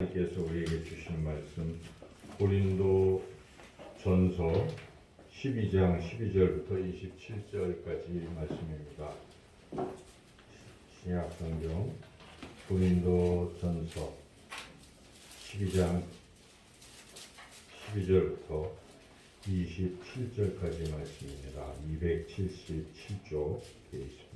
하나님께서 우리에게 주시는 말씀 고린도 전서 12장 12절부터 27절까지 말씀입니다. 신약 성경 고린도 전서 12장 12절부터 27절까지 말씀입니다. 277조 되어 있습니다.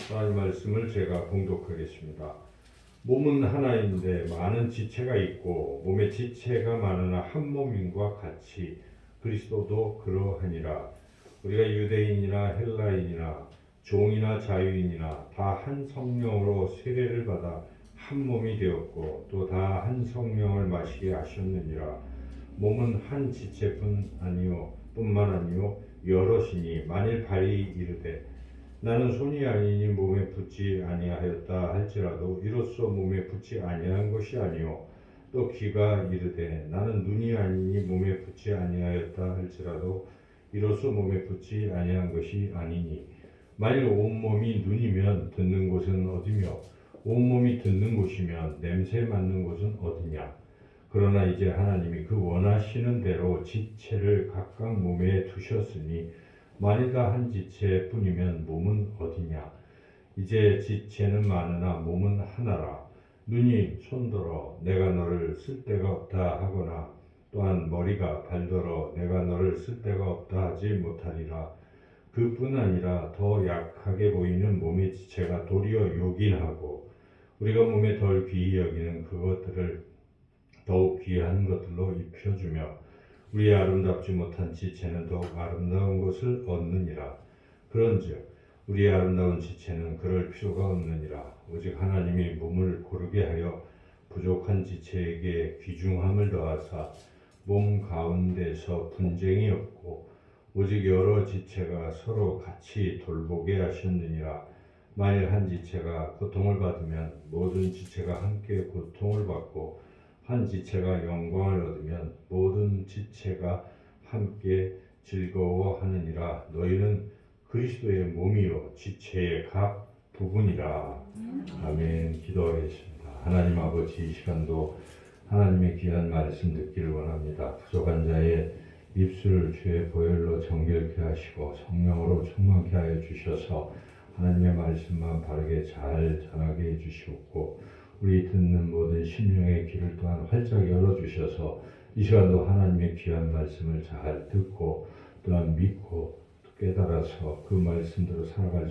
하나님 말씀을 제가 봉독하겠습니다. 몸은 하나인데 많은 지체가 있고 몸의 지체가 많으나 한 몸인과 같이 그리스도도 그러하니라. 우리가 유대인이나 헬라인이나 종이나 자유인이나 다 한 성령으로 세례를 받아 한 몸이 되었고 또 다 한 성령을 마시게 하셨느니라. 몸은 한 지체뿐만 아니요 여럿이니 만일 발이 이르되 나는 손이 아니니 몸에 붙지 아니하였다 할지라도 이로써 몸에 붙지 아니한 것이 아니요 또 귀가 이르되 나는 눈이 아니니 몸에 붙지 아니하였다 할지라도 이로써 몸에 붙지 아니한 것이 아니니 만일 온몸이 눈이면 듣는 곳은 어디며 온몸이 듣는 곳이면 냄새 맡는 곳은 어디냐. 그러나 이제 하나님이 그 원하시는 대로 지체를 각각 몸에 두셨으니 만일 다 한 지체뿐이면 몸은 어디냐. 이제 지체는 많으나 몸은 하나라. 눈이 손들어 내가 너를 쓸데가 없다 하거나 또한 머리가 발더러 내가 너를 쓸데가 없다 하지 못하리라. 그뿐 아니라 더 약하게 보이는 몸의 지체가 도리어 요긴하고 우리가 몸에 덜 귀히 여기는 그것들을 더욱 귀한 것들로 입혀주며 우리의 아름답지 못한 지체는 더욱 아름다운 것을 얻느니라. 그런즉 우리의 아름다운 지체는 그럴 필요가 없느니라. 오직 하나님이 몸을 고르게 하여 부족한 지체에게 귀중함을 더하사 몸 가운데서 분쟁이 없고 오직 여러 지체가 서로 같이 돌보게 하셨느니라. 만일 한 지체가 고통을 받으면 모든 지체가 함께 고통을 받고 한 지체가 영광을 얻으면 모든 지체가 함께 즐거워하느니라. 너희는 그리스도의 몸이요 지체의 각 부분이라. 아멘. 기도하겠습니다. 하나님 아버지, 이 시간도 하나님의 귀한 말씀 듣기를 원합니다. 부족한 자의 입술을 주의 보혈로 정결케 하시고 성령으로 충만케 하여 주셔서 하나님의 말씀만 바르게 잘 전하게 해주시옵고 우리 듣는 모든 심령의 귀를 또한 활짝 열어주셔서 이 시간도 하나님의 귀한 말씀을 잘 듣고 또한 믿고 깨달아서 그 말씀대로 살아갈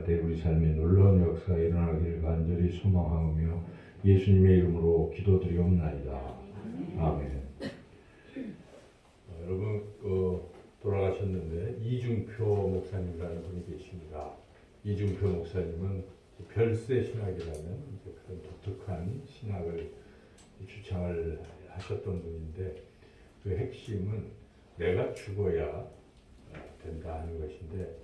때 우리 삶에 놀라운 역사가 일어나기를 간절히 소망하며 예수님의 이름으로 기도드리옵나이다. 아멘. 여러분 돌아가셨는데 이중표 목사님이라는 분이 계십니다. 이중표 목사님은 별세 신학이라는 그런 독특한 신학을 주창을 하셨던 분인데 그 핵심은 내가 죽어야 된다 하는 것인데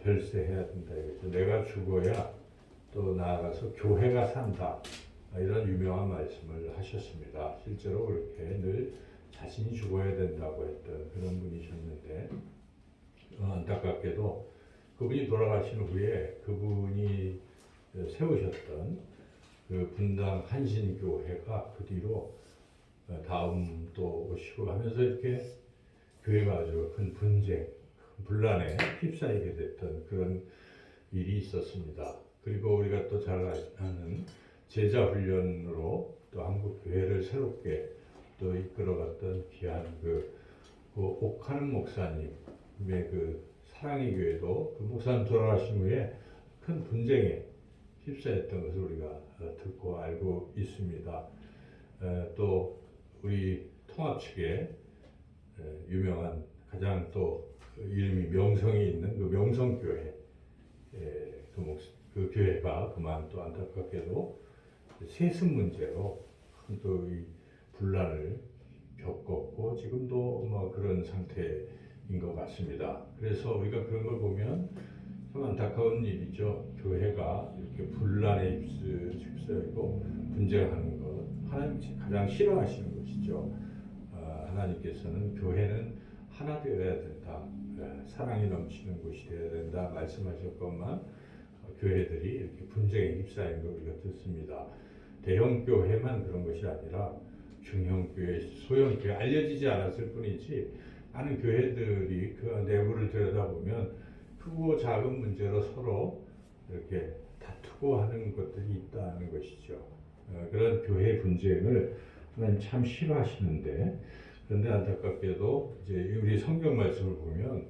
별세해야 된다 이거죠. 내가 죽어야 또 나아가서 교회가 산다 이런 유명한 말씀을 하셨습니다. 실제로 그렇게 늘 자신이 죽어야 된다고 했던 그런 분이셨는데 안타깝게도 그분이 돌아가신 후에 그분이 세우셨던 그 분당 한신교회가 그 뒤로 다음 또 오시고 하면서 이렇게 교회가 아주 큰 분쟁, 분란에 휩싸이게 됐던 그런 일이 있었습니다. 그리고 우리가 또 잘 아는 제자 훈련으로 또 한국 교회를 새롭게 또 이끌어갔던 귀한 그 옥하는 목사님의 그 사랑의 교회도 그 목사님 돌아가신 후에 큰 분쟁에 휩싸였던 것을 우리가 듣고 알고 있습니다. 또 우리 통합 측에 유명한 가장 또 이름이 명성이 있는 그 명성교회 그 교회가 그만 또 안타깝게도 세습 문제로 큰 또 이 분란을 겪었고 지금도 뭐 그런 상태인 것 같습니다. 그래서 우리가 그런 걸 보면 참 안타까운 일이죠. 교회가 이렇게 분란에 휩싸이고 분쟁하는 것 하나님 가장 싫어하시는 것이죠. 하나님께서는 교회는 하나 되어야 된다. 사랑이 넘치는 곳이 되어야 된다 말씀하셨건만 교회들이 이렇게 분쟁에 휩싸인 걸 우리가 듣습니다. 대형 교회만 그런 것이 아니라 중형 교회, 소형 교회 알려지지 않았을 뿐이지 많은 교회들이 그 내부를 들여다보면 크고 작은 문제로 서로 이렇게 다투고 하는 것들이 있다는 것이죠. 그런 교회 분쟁을 하나님 참 싫어하시는데, 그런데 안타깝게도 이제 우리 성경 말씀을 보면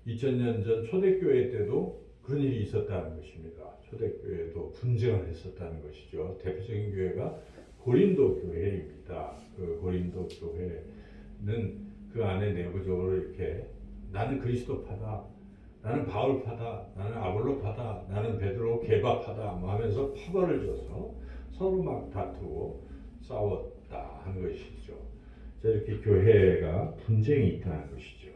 2000년 전 초대교회 때도 그런 일이 있었다는 것입니다. 초대교회도 분쟁을 했었다는 것이죠. 대표적인 교회가 고린도 교회입니다. 그 고린도 교회는 그 안에 내부적으로 이렇게 나는 그리스도파다, 나는 바울파다, 나는 아볼로파다, 나는 베드로 개바파다 뭐 하면서 파벌을 줘서 서로 막 다투고 싸웠다 하는 것이죠. 이렇게 교회가 분쟁이 있다는 것이죠.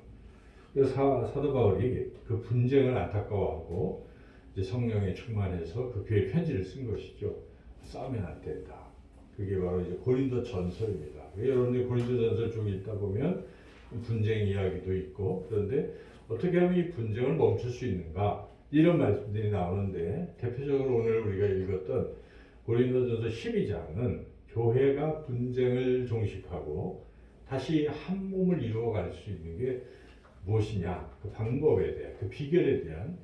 그래서 사도 바울이 그 분쟁을 안타까워하고 이제 성령에 충만해서 그 교회 편지를 쓴 것이죠. 싸우면 안 된다. 그게 바로 이제 고린도 전서입니다. 여러분들 고린도 전서 쭉 읽다 보면 분쟁 이야기도 있고, 그런데 어떻게 하면 이 분쟁을 멈출 수 있는가 이런 말씀들이 나오는데, 대표적으로 오늘 우리가 읽었던 고린도전서 12장은 교회가 분쟁을 종식하고 다시 한 몸을 이루어갈 수 있는 게 무엇이냐, 그 방법에 대한, 그 비결에 대한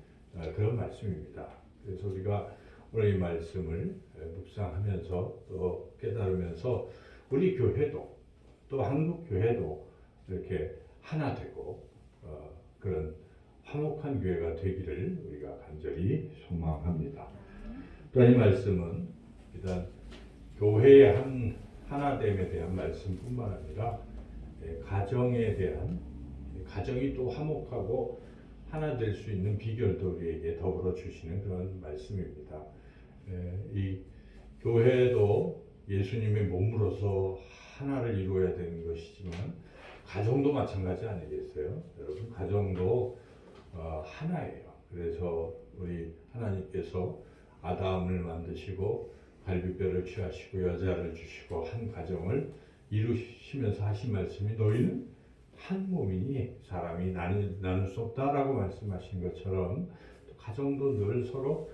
그런 말씀입니다. 그래서 우리가 오늘 이 말씀을 묵상하면서 또 깨달으면서 우리 교회도 또 한국 교회도 이렇게 하나 되고 그런 화목한 교회가 되기를 우리가 간절히 소망합니다. 또 이 말씀은 일단 교회의 하나됨에 대한 말씀뿐만 아니라 가정에 대한, 가정이 또 화목하고 하나 될 수 있는 비결도 우리에게 더불어 주시는 그런 말씀입니다. 이 교회도 예수님의 몸으로서 하나를 이루어야 되는 것이지만 가정도 마찬가지 아니겠어요? 여러분, 가정도 하나예요. 그래서 우리 하나님께서 아담을 만드시고 갈비뼈를 취하시고 여자를 주시고 한 가정을 이루시면서 하신 말씀이 너희는 한 몸이니 사람이 나눌 수 없다라고 말씀하신 것처럼 가정도 늘 서로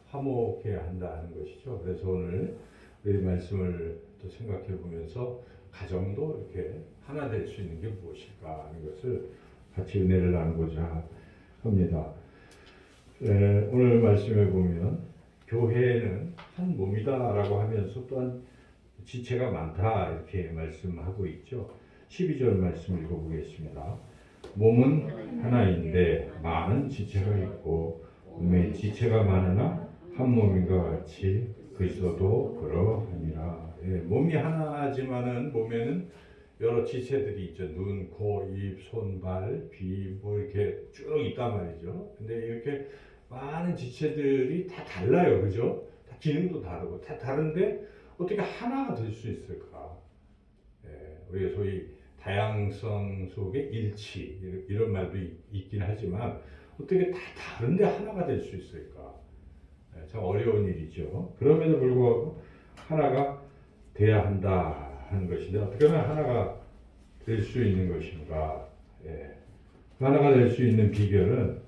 화목해야 한다는 것이죠. 그래서 오늘 우리 말씀을 또 생각해 보면서 가정도 이렇게 하나 될 수 있는 게 무엇일까 하는 것을 같이 은혜를 나누고자 합니다. 오늘 말씀에 보면 교회는 한 몸이다라고 하면서 또한 지체가 많다 이렇게 말씀하고 있죠. 12절 말씀 읽어보겠습니다. 몸은 하나인데 많은 지체가 있고 몸에 지체가 많으나 한 몸인과 같이 그리스도도 그러하니라. 몸이 하나지만은 몸에는 여러 지체들이 있죠. 눈, 코, 입, 손, 발, 귀 뭐 이렇게 쭉 있단 말이죠. 근데 이렇게 많은 지체들이 다 달라요. 그죠? 다 기능도 다르고 다 다른데 어떻게 하나가 될 수 있을까? 우리가 소위 다양성 속의 일치 이런 말도 있긴 하지만 어떻게 다 다른데 하나가 될 수 있을까? 참 어려운 일이죠. 그럼에도 불구하고 하나가 돼야 한다 하는 것인데 어떻게 하면 하나가 될 수 있는 것인가? 하나가 될 수 있는 비결은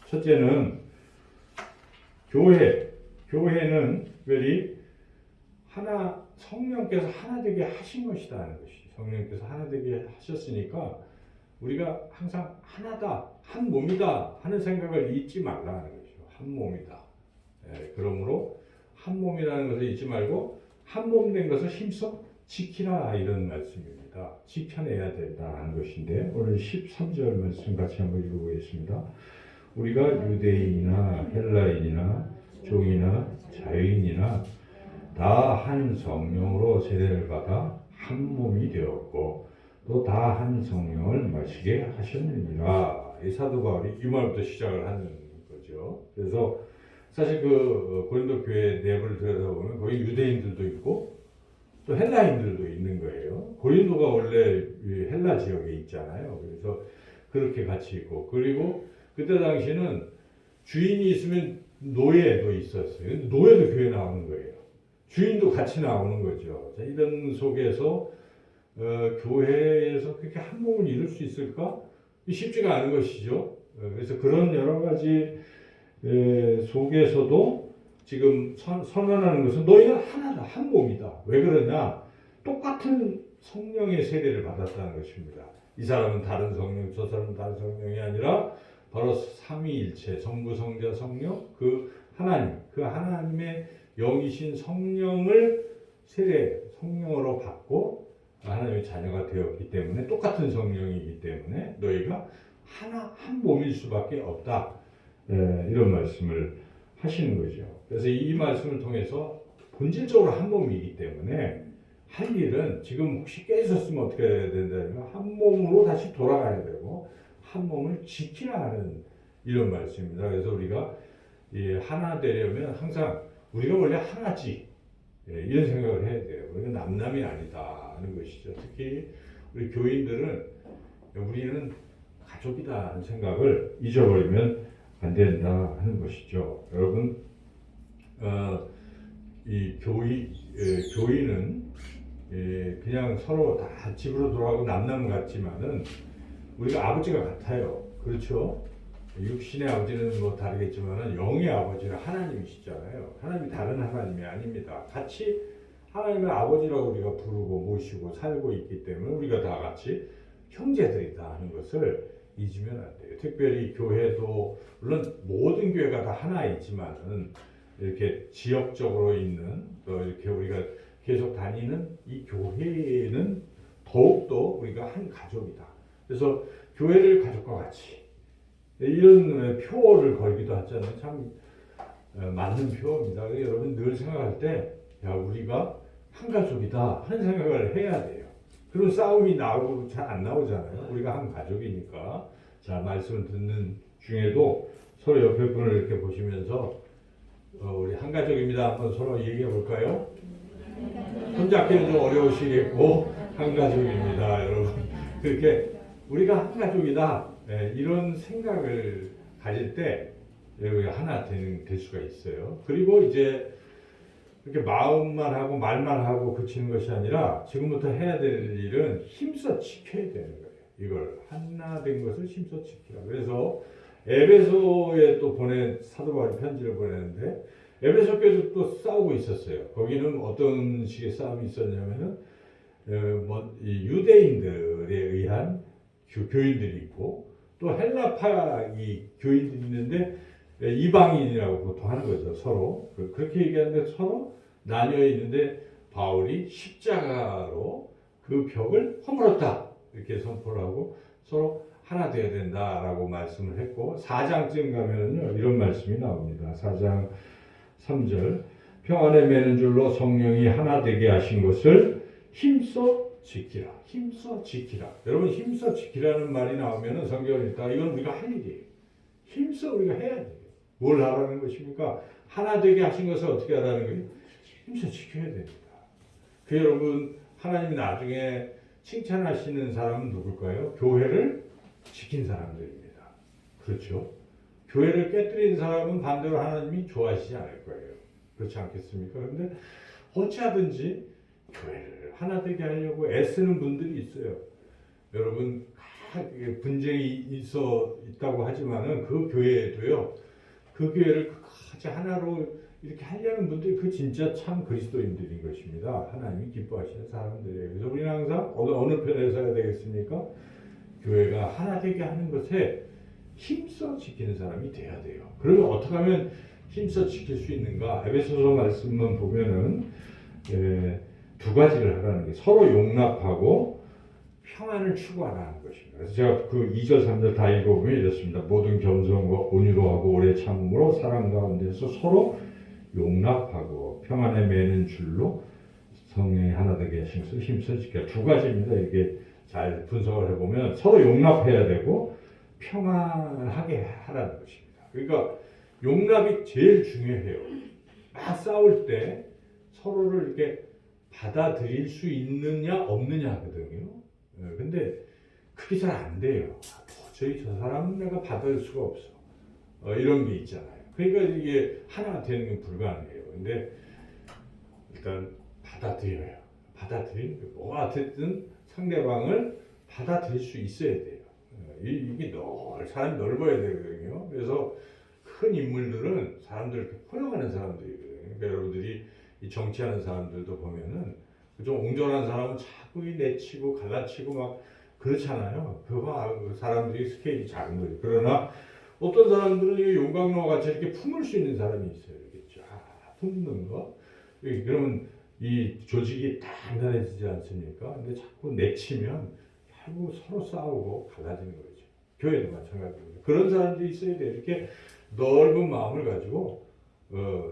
첫째는 교회는 특별히 하나, 성령께서 하나 되게 하신 것이다 하는 것이, 성령께서 하나 되게 하셨으니까 우리가 항상 하나다, 한 몸이다 하는 생각을 잊지 말라는 거죠. 한 몸이다. 그러므로 한 몸이라는 것을 잊지 말고 한 몸 된 것을 힘써 지키라 이런 말씀입니다. 지켜내야 된다 하는 것인데 오늘 13절 말씀 같이 한번 읽어보겠습니다. 우리가 유대인이나 헬라인이나 종이나 자유인이나 다 한 성령으로 세례를 받아 한 몸이 되었고 또 다 한 성령을 마시게 하셨느니라. 이 사도 바울이 이 말부터 시작을 하는 거죠. 그래서 사실 그 고린도 교회 내부를 들여다보면 거기 유대인들도 있고 또 헬라인들도 있는 거예요. 고린도가 원래 헬라 지역에 있잖아요. 그래서 그렇게 같이 있고, 그리고 그때 당시는 주인이 있으면 노예도 있었어요. 노예도 교회에 나오는 거예요. 주인도 같이 나오는 거죠. 자, 이런 속에서 교회에서 그렇게 한 몸을 이룰 수 있을까? 쉽지가 않은 것이죠. 그래서 그런 여러 가지 속에서도 지금 선언하는 것은 너희는 하나다, 한 몸이다. 왜 그러냐? 똑같은 성령의 세례를 받았다는 것입니다. 이 사람은 다른 성령, 저 사람은 다른 성령이 아니라 바로 삼위일체, 성부, 성자, 성령, 그 하나님, 그 하나님의 영이신 성령을 세례, 성령으로 받고 하나님의 자녀가 되었기 때문에 똑같은 성령이기 때문에 너희가 한 몸일 수밖에 없다. 이런 말씀을 하시는 거죠. 그래서 이 말씀을 통해서 본질적으로 한 몸이기 때문에 할 일은 지금 혹시 깨졌으면 어떻게 해야 된다면 한 몸으로 다시 돌아가야 되고 한 몸을 지켜야 하는 이런 말씀입니다. 그래서 우리가 하나 되려면 항상 우리가 원래 하나지 이런 생각을 해야 돼요. 우리가 남남이 아니다 하는 것이죠. 특히 우리 교인들은 우리는 가족이다 하는 생각을 잊어버리면 안 된다 하는 것이죠. 여러분, 이 교인은 그냥 서로 다 집으로 돌아가고 남남 같지만은 우리가 아버지가 같아요. 그렇죠? 육신의 아버지는 뭐 다르겠지만은 영의 아버지는 하나님이시잖아요. 하나님이 다른 하나님이 아닙니다. 같이 하나님의 아버지라고 우리가 부르고 모시고 살고 있기 때문에 우리가 다 같이 형제들이다 하는 것을 잊으면 안 돼요. 특별히 교회도 물론 모든 교회가 다 하나이지만은 이렇게 지역적으로 있는 또 이렇게 우리가 계속 다니는 이 교회는 더욱더 우리가 한 가족이다. 그래서 교회를 가족과 같이 이런 표어를 걸기도 하잖아요. 참 맞는 표어입니다. 여러분 늘 생각할 때 야, 우리가 한 가족이다 하는 생각을 해야 돼요. 그런 싸움이 나오고 잘 안 나오잖아요. 우리가 한 가족이니까. 자, 말씀을 듣는 중에도 서로 옆에 분을 이렇게 보시면서 우리 한 가족입니다. 한번 서로 얘기해 볼까요? 손잡기는 좀 어려우시겠고 한 가족입니다, 여러분. 그렇게 우리가 한 가족이다 이런 생각을 가질 때 우리가 하나 될 수가 있어요. 그리고 이제 이렇게 마음만 하고 말만 하고 그치는 것이 아니라 지금부터 해야 될 일은 힘써 지켜야 되는 거예요. 이걸 하나 된 것을 힘써 지키라. 그래서 에베소에 또 사도 바울이 편지를 보내는데 에베소 교회도 또 싸우고 있었어요. 거기는 어떤 식의 싸움이 있었냐면은 유대인들에 의한 교인들이 있고 또 헬라파 교인들이 있는데 이방인이라고 보통 하는 거죠. 서로 그렇게 얘기하는데 서로 나뉘어 있는데 바울이 십자가로 그 벽을 허물었다 이렇게 선포를 하고 서로 하나 되어야 된다라고 말씀을 했고 4장쯤 가면은요 이런 말씀이 나옵니다. 4장 3절 평안에 매는 줄로 성령이 하나 되게 하신 것을 힘써 지키라. 힘써 지키라. 여러분 힘써 지키라는 말이 나오면은 성경을 읽다가 이건 우리가 할 일이에요. 힘써 우리가 해야 돼요. 뭘 하라는 것입니까? 하나 되게 하신 것을 어떻게 하라는 거예요? 힘써 지켜야 됩니다. 그 여러분 하나님이 나중에 칭찬하시는 사람은 누굴까요? 교회를 지킨 사람들입니다. 그렇죠? 교회를 깨뜨린 사람은 반대로 하나님이 좋아하시지 않을 거예요. 그렇지 않겠습니까? 그런데 어찌하든지 교회를 하나 되게 하려고 애쓰는 분들이 있어요. 여러분 분쟁이 있다고 하지만은 그 교회에도요. 그 교회를 같이 하나로 이렇게 하려는 분들이 그 진짜 참 그리스도인들인 것입니다. 하나님이 기뻐하시는 사람들이에요. 그래서 우리는 항상 어느 편에 서야 되겠습니까? 교회가 하나 되게 하는 것에 힘써 지키는 사람이 돼야 돼요. 그러면 어떻게 하면 힘써 지킬 수 있는가? 에베소서 말씀만 보면은 두 가지를 하라는 게 서로 용납하고 평안을 추구하라는 것입니다. 그래서 제가 그 2절 3절 다 읽어보면 이렇습니다. 모든 겸손과 온유로 하고 오래 참음으로 사랑 가운데서 서로 용납하고 평안에 매는 줄로 성령이 하나 되게 하신 것을 힘써 지켜라. 두 가지입니다. 이게 잘 분석을 해보면 서로 용납해야 되고 평안하게 하라는 것입니다. 그러니까 용납이 제일 중요해요. 막 싸울 때 서로를 이렇게 받아들일 수 있느냐 없느냐 하거든요. 근데 그게 잘 안 돼요. 도저히 저 사람은 내가 받아들일 수가 없어. 이런 게 있잖아요. 그러니까 이게 하나 되는 게 불가능해요. 근데 일단 받아들여요. 받아들이는 게 뭐가 어쨌든 상대방을 받아들일 수 있어야 돼요. 이게 사람이 넓어야 되거든요. 그래서 큰 인물들은 사람들 이렇게 포용하는 사람들이거든요. 그러니까 여러분들이 이 정치하는 사람들도 보면은 좀 옹졸한 사람은 자꾸 내치고 갈라치고 막 그렇잖아요. 그 사람들이 스케일이 작은 거예요. 그러나 어떤 사람들은 이 용광로와 같이 이렇게 품을 수 있는 사람이 있어요. 이렇게 쫙 품는 거. 그러면 이 조직이 단단해지지 않습니까? 근데 자꾸 내치면 결국 서로 싸우고 갈라지는 거죠. 교회도 마찬가지입니다. 그런 사람들이 있어야 돼요. 이렇게 넓은 마음을 가지고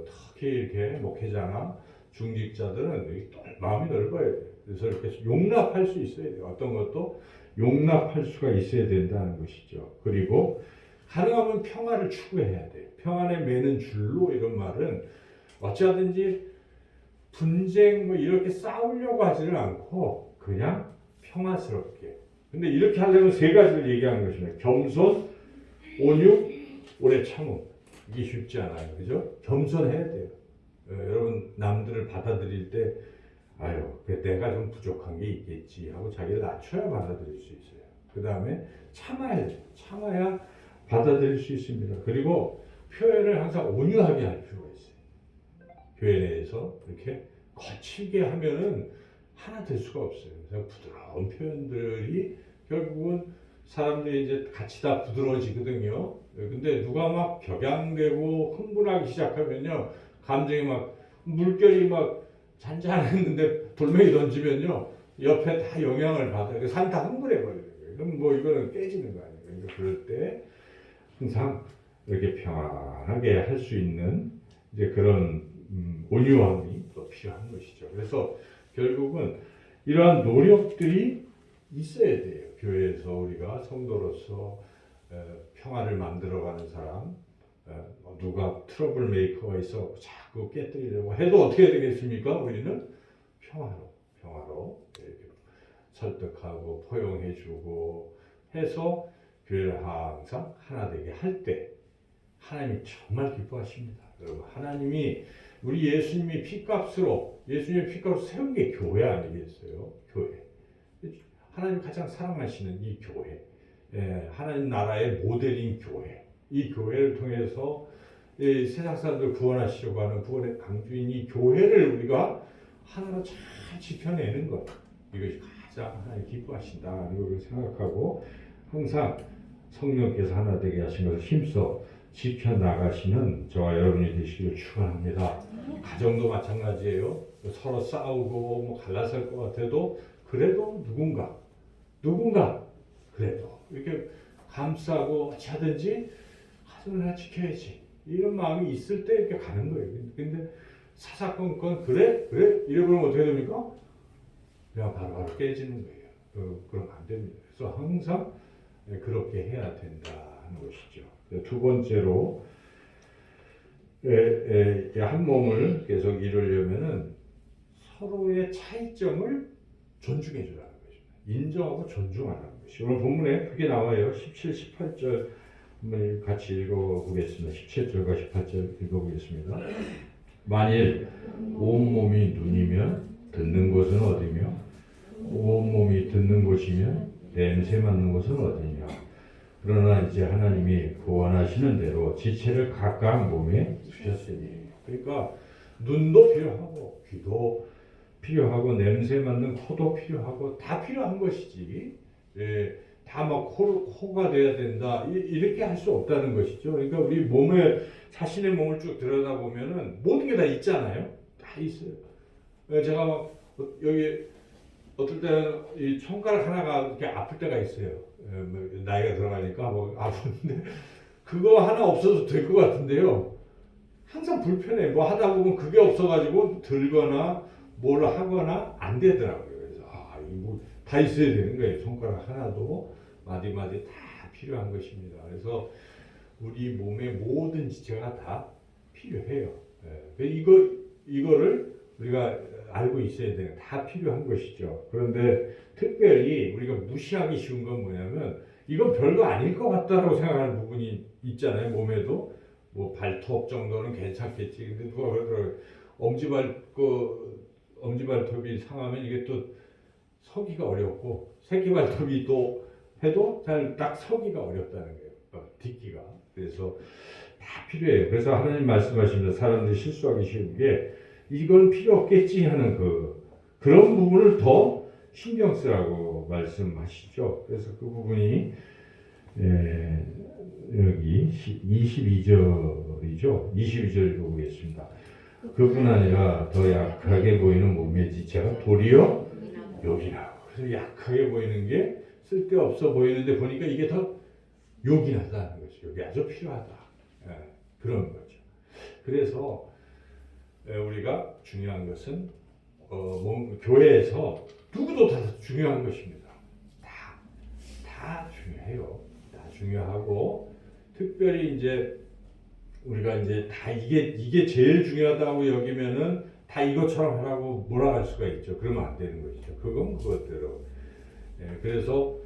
특히 이렇게 목회자나 중직자들은 마음이 넓어야 돼요. 그래서 이렇게 용납할 수 있어야 돼요. 어떤 것도 용납할 수가 있어야 된다는 것이죠. 그리고 가능하면 평화를 추구해야 돼요. 평안에 매는 줄로 이런 말은 어찌하든지 분쟁 뭐 이렇게 싸우려고 하지는 않고 그냥 평화스럽게. 근데 이렇게 하려면 세 가지를 얘기하는 것입니다. 겸손, 온유, 오래 참음. 이게 쉽지 않아요. 그죠? 겸손해야 돼요. 여러분 남들을 받아들일 때 아유 내가 좀 부족한 게 있겠지 하고 자기를 낮춰야 받아들일 수 있어요. 그 다음에 참아야 받아들일 수 있습니다. 그리고 표현을 항상 온유하게 할 필요가 있어요. 교회 내에서 이렇게 거칠게 하면은 하나 될 수가 없어요. 그래서 부드러운 표현들이 결국은 사람들이 이제 같이 다 부드러워지거든요. 근데 누가 막 격양되고 흥분하기 시작하면요, 감정이 막 물결이 막 잔잔했는데 돌멩이 던지면요, 옆에 다 영향을 받아요. 산 다 흥분해 버리는 거예요. 그럼 뭐 이거는 깨지는 거 아니에요. 그러니까 그럴 때 항상 이렇게 평안하게 할 수 있는 이제 그런 온유함이 또 필요한 것이죠. 그래서 결국은 이러한 노력들이 있어야 돼요. 교회에서 우리가 성도로서 평화를 만들어가는 사람, 누가 트러블 메이커가 있어 자꾸 깨뜨리려고 해도 어떻게 해야 되겠습니까? 우리는 평화로 이렇게 설득하고 포용해주고 해서 교회를 항상 하나 되게 할 때 하나님이 정말 기뻐하십니다. 여러분, 하나님이 우리 예수님이 피값으로 세운 게 교회 아니겠어요? 교회. 하나님 가장 사랑하시는 이 교회, 하나님 나라의 모델인 교회, 이 교회를 통해서 세상 사람들 구원하시려고 하는 구원의 강주인 이 교회를 우리가 하나로 잘 지켜내는 것, 이것이 가장 하나님 기뻐하신다는 것을 생각하고 항상 성령께서 하나 되게 하신 것을 힘써 지켜나가시는 저와 여러분이 되시기를 축원합니다. 가정도 마찬가지예요. 서로 싸우고 뭐 갈라설 것 같아도 그래도 누군가 그래도 이렇게 감싸고 하든지 가정을 하나 지켜야지 이런 마음이 있을 때 이렇게 가는 거예요. 근데 사사건건 그래 이러면 어떻게 됩니까? 그냥 바로 깨지는 거예요. 그러면 안 됩니다. 그래서 항상 그렇게 해야 된다는 것이죠. 두 번째로 한 몸을 계속 이루려면은 서로의 차이점을 존중해 주라는 것입니다. 인정하고 존중하라는 것이 오늘 본문에 그게 나와요. 17, 18절 한번 같이 읽어보겠습니다. 17절과 18절 읽어보겠습니다. 만일 온몸이 눈이면 듣는 곳은 어디며 온몸이 듣는 곳이면 냄새 맡는 곳은 어디냐. 그러나 이제 하나님이 구원하시는 대로 지체를 각각 몸에 주셨으니, 그러니까 눈도 필요하고 귀도 필요하고 냄새 맡는 코도 필요하고 다 필요한 것이지, 다 막 코가 돼야 된다 이렇게 할 수 없다는 것이죠. 그러니까 우리 몸에 자신의 몸을 쭉 들여다보면은 모든 게 다 있잖아요. 다 있어요. 제가 막 여기 어떨 때는 이 손가락 하나가 이렇게 아플 때가 있어요. 나이가 들어가니까 뭐 아픈데 그거 하나 없어도 될 것 같은데요. 항상 불편해. 뭐 하다 보면 그게 없어가지고 들거나 뭘 하거나 안 되더라고요. 그래서 이거 다 있어야 되는 거예요. 손가락 하나도 마디마디 다 필요한 것입니다. 그래서 우리 몸의 모든 지체가 다 필요해요. 이거를 우리가 알고 있어야 돼요. 다 필요한 것이죠. 그런데 특별히 우리가 무시하기 쉬운 건 뭐냐면 이건 별거 아닐 것 같다라고 생각하는 부분이 있잖아요. 몸에도 뭐 발톱 정도는 괜찮겠지. 근데 누가 그러더라고요. 엄지발톱이 상하면 이게 또 서기가 어렵고 새끼발톱이 또 해도 잘 딱 서기가 어렵다는 거예요. 딛기가. 그래서 다 필요해요. 그래서 하나님 말씀하십니다. 사람들이 실수하기 쉬운 게 이건 필요 없겠지 하는 그런 부분을 더 신경 쓰라고 말씀하시죠. 그래서 그 부분이 여기 22절이죠. 22절 읽어보겠습니다. 그뿐 아니라 더 약하게 보이는 몸의 지체가 도리어 요긴하고. 그래서 약하게 보이는 게 쓸데없어 보이는데 보니까 이게 더 요긴하다는 거죠. 여기 아주 필요하다. 그런 거죠. 그래서 우리가 중요한 것은 교회에서 누구도 다 중요한 것입니다. 다 중요해요. 다 중요하고 특별히 이제 우리가 이제 다 이게 제일 중요하다고 여기면은 다 이것처럼 하라고 몰아갈 수가 있죠. 그러면 안 되는 것이죠. 그건 그것대로. 그래서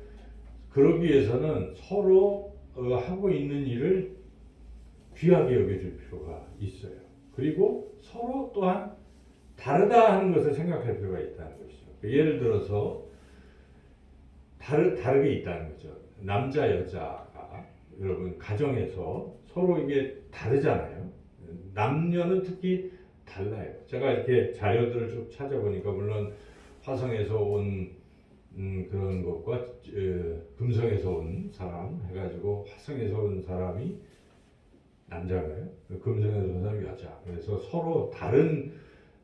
그러기 위해서는 서로 하고 있는 일을 귀하게 여겨줄 필요가 있어요. 그리고 서로 또한 다르다 하는 것을 생각할 필요가 있다는 것이죠. 예를 들어서 다르게 있다는 거죠. 남자 여자가 여러분 가정에서 서로 이게 다르잖아요. 남녀는 특히 달라요. 제가 이렇게 자료들을 쭉 찾아보니까 물론 화성에서 온 그런 것과 금성에서 온 사람 해가지고 화성에서 온 사람이 남자가요. 금성에서 온 사람이 여자. 그래서 서로 다른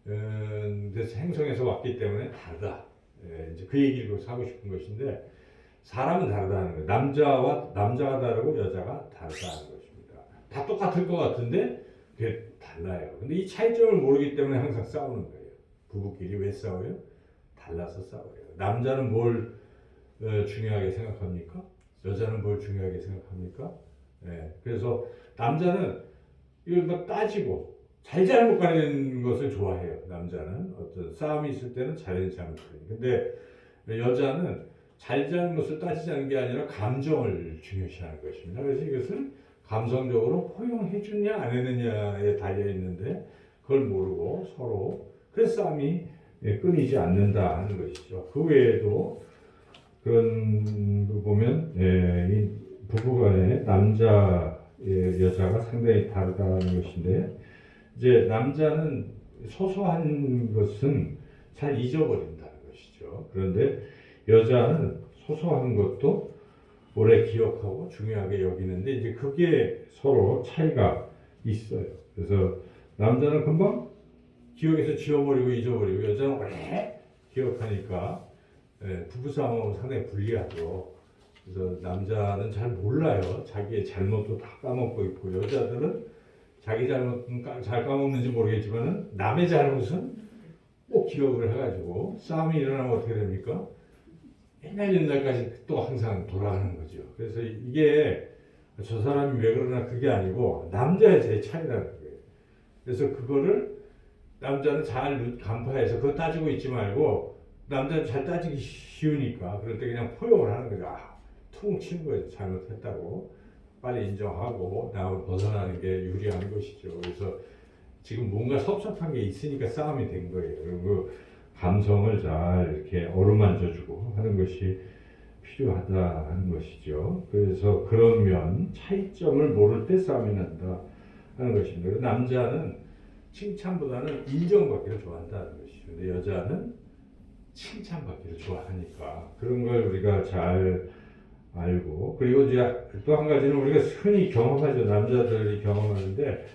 행성에서 왔기 때문에 다르다. 이제 그 얘기를 하고 싶은 것인데 사람은 다르다는 거예요. 남자가 다르고 여자가 다르다는 것입니다. 다 똑같을 것 같은데 그게 달라요. 근데 이 차이점을 모르기 때문에 항상 싸우는 거예요. 부부끼리 왜 싸워요? 달라서 싸워요. 남자는 뭘 중요하게 생각합니까? 여자는 뭘 중요하게 생각합니까? 그래서 남자는 이걸 막 따지고 잘못 가리는 것을 좋아해요. 남자는 어떤 싸움이 있을 때는 잘했는지 잘못했는지. 근데 여자는 잘못을 따지지 않는 게 아니라 감정을 중요시하는 것입니다. 그래서 이것을 감성적으로 포용해 주냐 안 해느냐에 달려 있는데 그걸 모르고 서로 그래서 싸움이 끊이지 않는다 하는 것이죠. 그 외에도 그런 거 보면 이 부부간에 남자 여자가 상당히 다르다는 것인데 이제 남자는 소소한 것은 잘 잊어버린다는 것이죠. 그런데 여자는 소소한 것도 오래 기억하고 중요하게 여기는데 이제 그게 서로 차이가 있어요. 그래서 남자는 금방 기억에서 지워버리고 잊어버리고 여자는 오래 기억하니까 부부싸움하고 상당히 불리하죠. 그래서 남자는 잘 몰라요. 자기의 잘못도 다 까먹고 있고 여자들은 자기 잘못은 잘 까먹는지 모르겠지만 남의 잘못은 꼭 기억을 해가지고 싸움이 일어나면 어떻게 됩니까? 옛날까지 또 항상 돌아가는 거죠. 그래서 이게 저 사람이 왜 그러나 그게 아니고 남자의 제 차이라는 거예요. 그래서 그거를 남자는 잘 간파해서 그거 따지고 있지 말고 남자는 잘 따지기 쉬우니까 그럴 때 그냥 포용을 하는 거죠. 퉁 치는 거죠. 잘못했다고 빨리 인정하고 나하고 벗어나는 게 유리한 것이죠. 그래서 지금 뭔가 섭섭한 게 있으니까 싸움이 된 거예요. 그리고 감성을 잘 이렇게 어루만져주고 하는 것이 필요하다 하는 것이죠. 그래서 그런 면 차이점을 모를 때 싸움이 난다 하는 것입니다. 남자는 칭찬보다는 인정받기를 좋아한다는 것이죠. 근데 여자는 칭찬받기를 좋아하니까 그런 걸 우리가 잘 알고 그리고 이제 또 한 가지는 우리가 흔히 경험하죠. 남자들이 경험하는데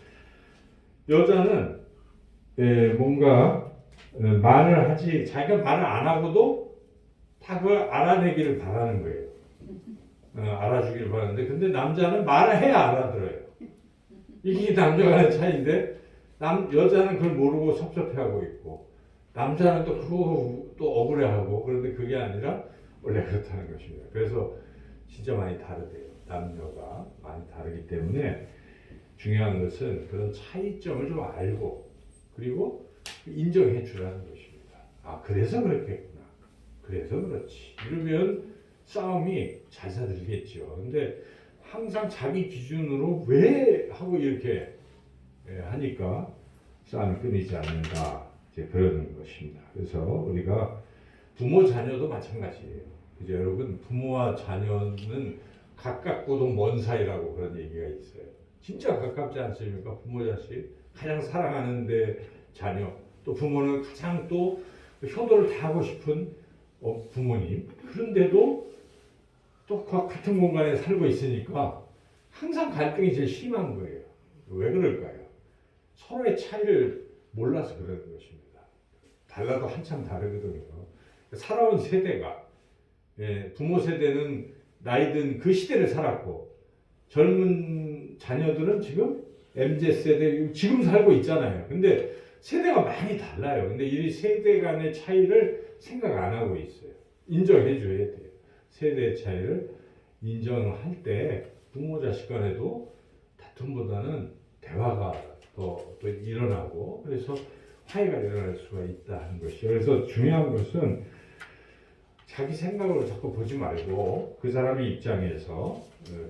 여자는 뭔가 말을 하지 자기가 말을 안 하고도 다 그걸 알아내기를 바라는 거예요. 알아주기를 바라는데 근데 남자는 말을 해야 알아들어요. 이게 남자 간의 차이인데 여자는 그걸 모르고 섭섭해하고 있고 남자는 또 억울해하고 그런데 그게 아니라 원래 그렇다는 것입니다. 그래서 진짜 많이 다르대요. 남녀가 많이 다르기 때문에 중요한 것은 그런 차이점을 좀 알고 그리고 인정해 주라는 것입니다. 그래서 그랬겠구나. 그래서 그렇지. 이러면 싸움이 잘 사들겠죠. 근데 항상 자기 기준으로 왜 하고 이렇게 하니까 싸움이 끊이지 않는다. 이제 그런 것입니다. 그래서 우리가 부모 자녀도 마찬가지예요. 그죠? 여러분, 부모와 자녀는 가깝고도 먼 사이라고 그런 얘기가 있어요. 진짜 가깝지 않습니까? 부모 자식 가장 사랑하는데 자녀, 또 부모는 가장 또 효도를 다하고 싶은 부모님. 그런데도 또 같은 공간에 살고 있으니까 항상 갈등이 제일 심한 거예요. 왜 그럴까요? 서로의 차이를 몰라서 그러는 것입니다. 달라도 한참 다르거든요. 살아온 세대가, 부모 세대는 나이든 그 시대를 살았고, 젊은 자녀들은 지금 MZ세대 지금 살고 있잖아요. 근데 세대가 많이 달라요. 근데 이 세대 간의 차이를 생각 안 하고 있어요. 인정해 줘야 돼요. 세대 차이를 인정할 때 부모 자식 간에도 다툼보다는 대화가 또 일어나고, 그래서 화해가 일어날 수가 있다는 것이요. 그래서 중요한 것은 자기 생각으로 자꾸 보지 말고 그 사람의 입장에서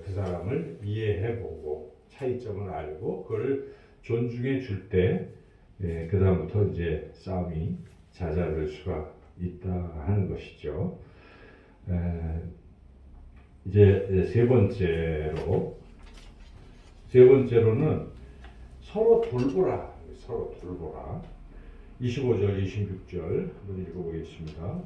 그 사람을 이해해보고 차이점을 알고 그걸 존중해 줄 때, 그 다음부터 이제 싸움이 잦아들 수가 있다 하는 것이죠. 이제 세 번째로는 서로 돌보라. 25절, 26절 한번 읽어보겠습니다.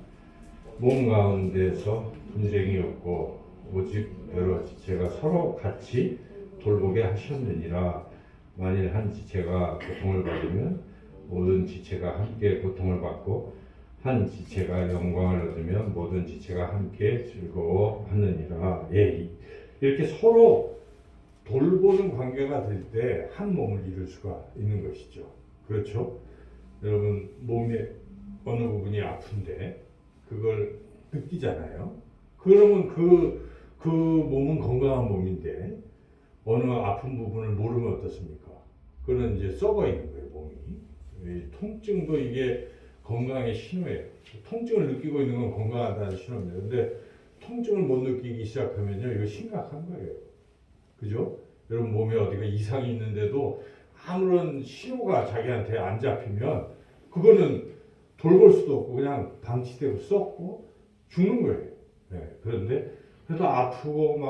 몸 가운데서 분쟁이 없고 오직 여러 지체가 서로 같이 돌보게 하셨느니라. 만일 한 지체가 고통을 받으면 모든 지체가 함께 고통을 받고 한 지체가 영광을 얻으면 모든 지체가 함께 즐거워하느니라. 이렇게 서로 돌보는 관계가 될 때 한 몸을 이룰 수가 있는 것이죠. 그렇죠? 여러분, 몸의 어느 부분이 아픈데 그걸 느끼잖아요. 그러면 그 몸은 건강한 몸인데 어느 아픈 부분을 모르면 어떻습니까? 그는 이제 썩어 있는 거예요, 몸이. 통증도 이게 건강의 신호예요. 통증을 느끼고 있는 건 건강하다는 신호입니다. 근데 통증을 못 느끼기 시작하면요, 이거 심각한 거예요. 그죠? 여러분, 몸에 어디가 이상이 있는데도 아무런 신호가 자기한테 안 잡히면 그거는 돌볼 수도 없고 그냥 방치되고 썩고 죽는 거예요. 그런데 그래도 아프고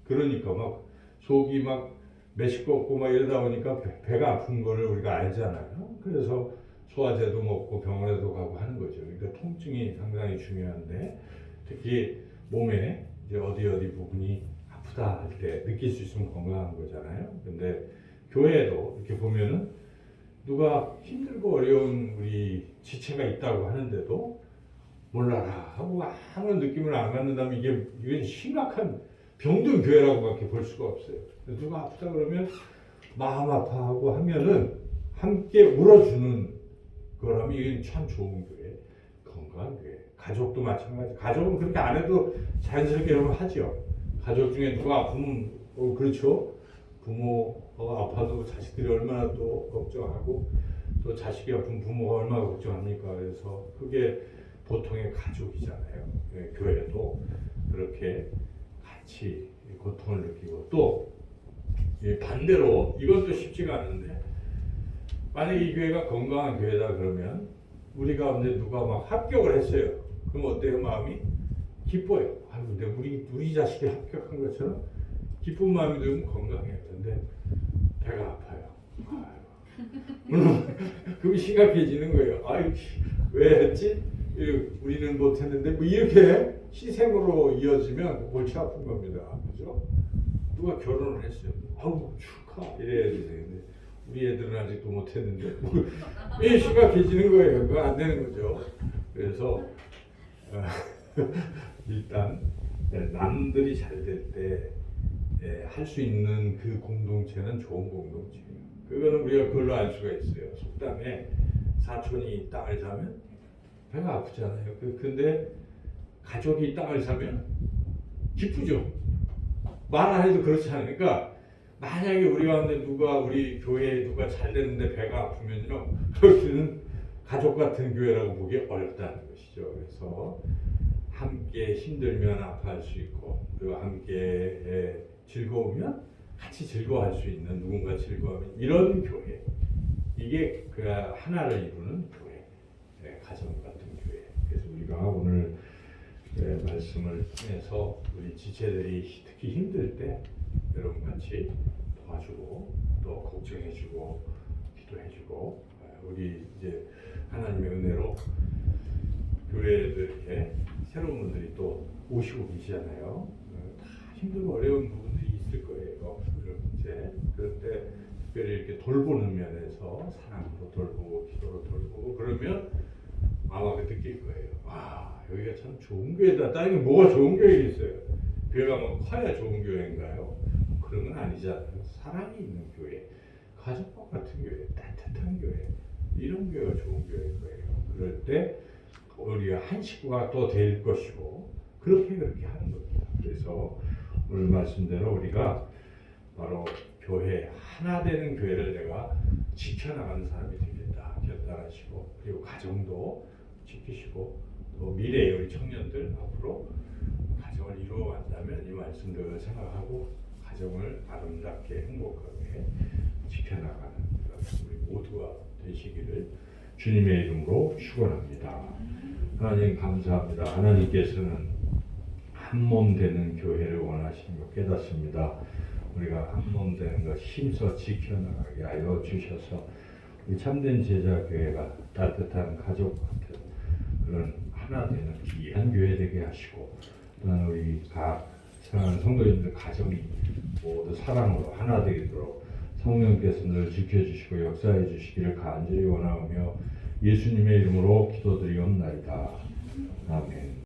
그러니까 막 속이 막 메시껍고 막 이러다 보니까 배가 아픈 거를 우리가 알잖아요. 그래서 소화제도 먹고 병원에도 가고 하는 거죠. 그러니까 통증이 상당히 중요한데, 특히 몸에 이제 어디 부분이 아프다 할 때 느낄 수 있으면 건강한 거잖아요. 근데 교회에도 이렇게 보면은 누가 힘들고 어려운 우리 지체가 있다고 하는데도 몰라라 하고 아무런 느낌을 안 갖는다면 이건 심각한 병든 교회라고밖에 볼 수가 없어요. 누가 아프다 그러면 마음 아파하고 하면은 함께 울어주는 거라면 이건 참 좋은 교회, 건강한 교회. 가족도 마찬가지. 가족은 그렇게 안 해도 자연스럽게 여러분 하죠. 가족 중에 누가 아프면 그렇죠. 부모가 아파도 자식들이 얼마나 또 걱정하고 또 자식이 아픈 부모가 얼마나 걱정합니까? 그래서 그게 보통의 가족이잖아요. 교회도 그렇게 같이 고통을 느끼고, 또 반대로 이것도 쉽지가 않은데, 만약에 이 교회가 건강한 교회다 그러면 우리 가운데 누가 막 합격을 했어요. 그럼 어때요? 마음이 기뻐요. 아이고, 근데 우리 자식이 합격한 것처럼 기쁜 마음이 들면 건강해요. 근데 배가 아파요. 물론 그게 심각해지는 거예요. 아유, 왜 했지? 우리는 못했는데 뭐 이렇게 희생으로 이어지면 골치 아픈 겁니다. 그죠? 누가 결혼을 했어요. 아우, 축하 이래야 되는데 우리 애들은 아직도 못했는데 왜 심각해지는 거예요? 그거 안 되는 거죠. 그래서 일단 남들이 잘 될 때 할 수 있는 그 공동체는 좋은 공동체예요. 그거는 우리가 그걸로 알 수가 있어요. 속담에 사촌이 땅을 사면 배가 아프잖아요. 근데 가족이 땅을 사면 기쁘죠. 말 안 해도 그렇지 않으니까, 만약에 우리 가운데 우리 교회에 누가 잘 되는데 배가 아프면요, 그는 가족 같은 교회라고 보기 어렵다는 것이죠. 그래서 함께 힘들면 아파할 수 있고, 그리고 함께 즐거우면 같이 즐거워할 수 있는, 누군가 즐거워하면 이런 교회, 이게 그 하나를 이루는 교회, 가정 같은 교회. 그래서 우리가 오늘 말씀을 통해서 우리 지체들이 특히 힘들 때 여러분 같이 도와주고 또 걱정해주고 기도해주고 우리 이제 하나님의 은혜로 교회에도 이렇게 새로운 분들이 또 오시고 계시잖아요. 다 힘들고 어려운 부분들이 있을 거예요. 그런데 특별히 이렇게 돌보는 면에서 사랑으로 돌보고 기도로 돌보고 그러면 아마 느낄 거예요. 와, 여기가 참 좋은 교회다. 다른 게 뭐가 좋은 교회 있어요? 교회가 뭐 커야 좋은 교회인가요? 그런 건 아니잖아요. 사랑이 있는 교회, 가족과 같은 교회, 따뜻한 교회, 이런 교회가 좋은 교회일 거예요. 그럴 때 우리가 한 식구가 또 될 것이고 그렇게 하는 겁니다. 그래서 오늘 말씀대로 우리가 바로 교회, 하나 되는 교회를 내가 지켜나가는 사람이 되겠다 결단하시고, 그리고 가정도 지키시고, 또 미래의 우리 청년들 앞으로 가정을 이루어간다면 이 말씀들을 생각하고 가정을 아름답게 행복하게 지켜나가는 우리 모두가 되시기를 주님의 이름으로 축원합니다. 하나님 감사합니다. 하나님께서는 한 몸 되는 교회를 원하시는 것 깨닫습니다. 우리가 한 몸 되는 것 힘써 지켜나가게 하여 주셔서 우리 참된 제자교회가 따뜻한 가족 같은 그런 하나 되는 귀한 교회 되게 하시고, 또한 우리 각 사랑하는 성도님들 가정이 모두 사랑으로 하나 되도록 성령께서 늘 지켜주시고 역사해 주시기를 간절히 원하며 예수님의 이름으로 기도드리옵나이다. 아멘.